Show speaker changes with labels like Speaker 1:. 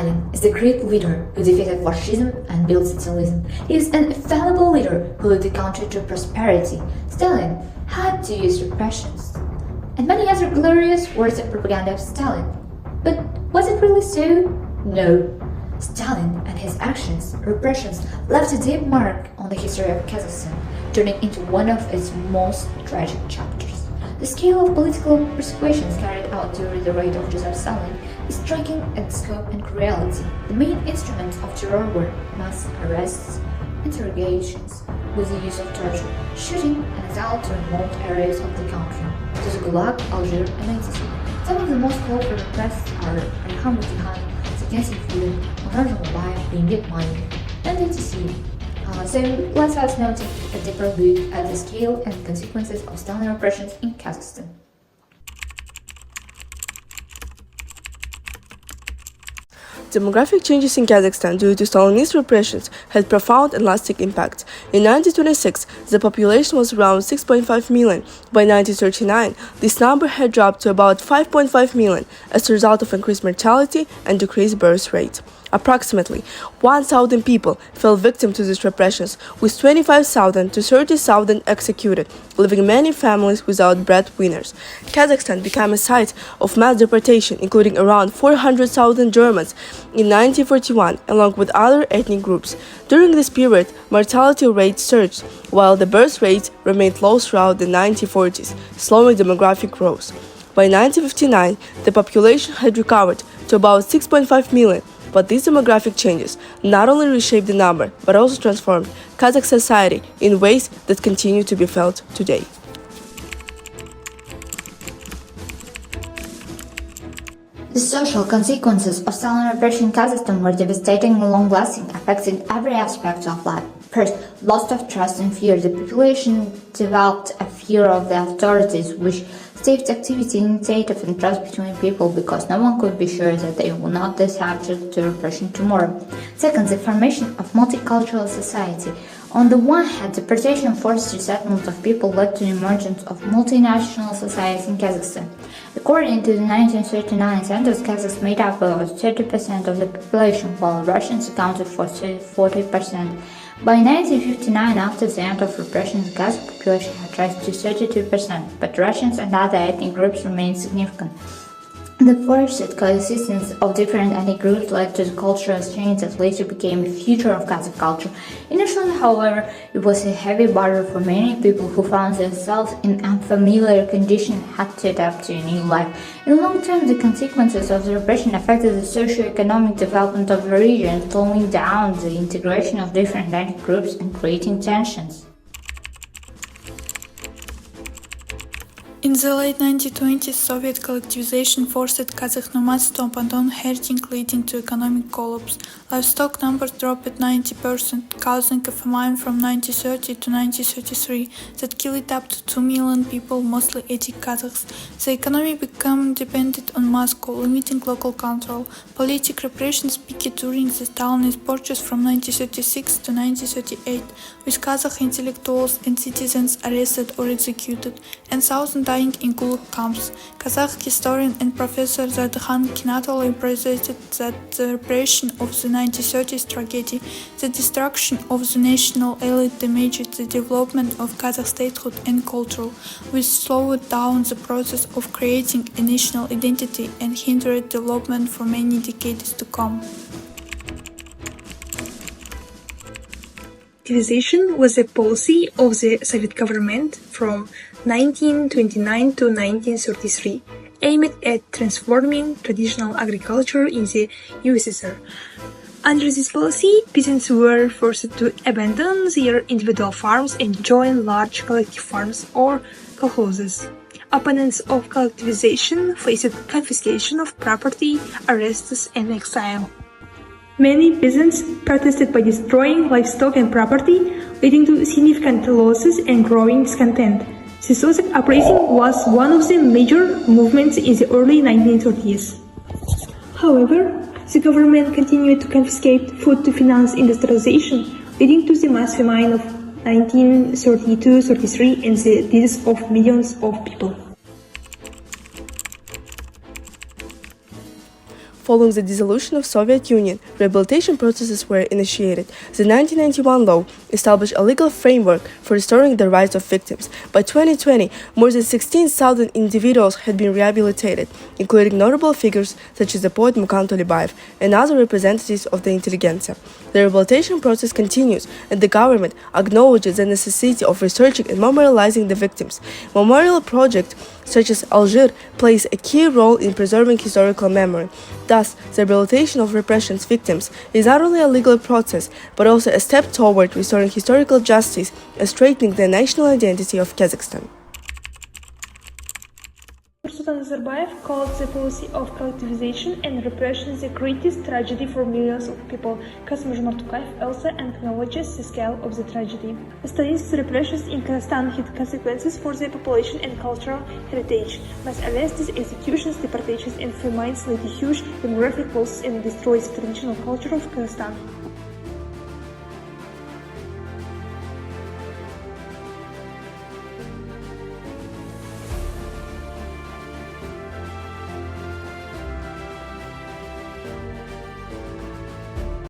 Speaker 1: Stalin is the great leader who defeated fascism and built socialism. He is an infallible leader who led the country to prosperity. Stalin had to use repressions and many other glorious words of propaganda of Stalin. But was it really so? No. Stalin and his actions, repressions, left a deep mark on the history of Kazakhstan, turning into one of its most tragic chapters. The scale of political persecutions carried out during the reign of Joseph Stalin is striking in scope and cruelty. The main instruments of terror were mass arrests, interrogations with the use of torture, shooting, and exile to remote areas of the country, to the Gulag, Algiers, and Antisy. Some of the most called for repressed are Arham Tihan, Signasi Food, Monarch Life, Ringgit Money, and etc. So let us now take a deeper look at the scale and consequences of Stalin repressions in Kazakhstan.
Speaker 2: Demographic changes in Kazakhstan due to Stalinist repressions had profound and lasting impact. In 1926, the population was around 6.5 million. By 1939, this number had dropped to about 5.5 million as a result of increased mortality and decreased birth rate. Approximately 1,000 people fell victim to these repressions, with 25,000 to 30,000 executed, leaving many families without breadwinners. Kazakhstan became a site of mass deportation, including around 400,000 Germans in 1941, along with other ethnic groups. During this period, mortality rates surged, while the birth rate remained low throughout the 1940s, slowing demographic growth. By 1959, the population had recovered to about 6.5 million. But these demographic changes not only reshaped the number, but also transformed Kazakh society in ways that continue to be felt today.
Speaker 1: The social consequences of Stalin repression in Kazakhstan were devastating and long-lasting, affecting every aspect of life. First, loss of trust and fear. The population developed a fear of the authorities, which stirred activity in state of trust between people because no one could be sure that they will not be subject to repression tomorrow. Second, the formation of multicultural society. On the one hand, deportation and forced resettlement of people led to the emergence of multinational societies in Kazakhstan. According to the 1939 census, Kazakhs made up about 30% of the population, while Russians accounted for 40%. By 1959, after the end of repression, the Kazakh population had risen to 32%, but Russians and other ethnic groups remained significant. The forced coexistence of different ethnic groups led to the cultural exchange that later became the future of Kazakh culture. Initially, however, it was a heavy burden for many people who found themselves in unfamiliar conditions and had to adapt to a new life. In the long term, the consequences of the repression affected the socio-economic development of the region, slowing down the integration of different ethnic groups and creating tensions.
Speaker 3: In the late 1920s, Soviet collectivization forced Kazakh nomads to abandon herding, leading to economic collapse. Livestock numbers dropped 90%, causing a famine from 1930 to 1933 that killed up to 2 million people, mostly ethnic Kazakhs. The economy became dependent on Moscow, limiting local control. Political repressions peaked during the Stalinist purges from 1936 to 1938, with Kazakh intellectuals and citizens arrested or executed, and thousands dying in Gulag camps. Kazakh historian and professor Zadhan Kinatoli presented that the repression of the 1930s tragedy, the destruction of the national elite, damaged the development of Kazakh statehood and culture, which slowed down the process of creating a national identity and hindered development for many decades to come.
Speaker 4: Collectivization was a policy of the Soviet government from 1929 to 1933, aimed at transforming traditional agriculture in the USSR. Under this policy, peasants were forced to abandon their individual farms and join large collective farms or kolkhozes. Opponents of collectivization faced confiscation of property, arrests, and exile. Many peasants protested by destroying livestock and property, leading to significant losses and growing discontent. The social uprising was one of the major movements in the early 1930s. However, the government continued to confiscate food to finance industrialization, leading to the mass famine of 1932-33 and the deaths of millions of people.
Speaker 2: following the dissolution of Soviet Union, rehabilitation processes were initiated. The 1991 law established a legal framework for restoring the rights of victims. By 2020, more than 16,000 individuals had been rehabilitated, including notable figures such as the poet Mukan Tolibayev and other representatives of the intelligentsia. The rehabilitation process continues, and the government acknowledges the necessity of researching and memorializing the victims. Memorial projects such as Algiers plays a key role in preserving historical memory. Thus, the rehabilitation of repressions victims is not only a legal process, but also a step toward restoring historical justice and strengthening the national identity of Kazakhstan.
Speaker 5: Nursultan Nazarbayev called the policy of collectivization and repression the greatest tragedy for millions of people. Kassym-Jomart Tokayev also acknowledges the scale of the tragedy. The Stalinist repressions in Kazakhstan had consequences for the population and cultural heritage. Mass arrests, executions, deportations, and famines led to huge demographic losses and destroyed the traditional culture of Kazakhstan.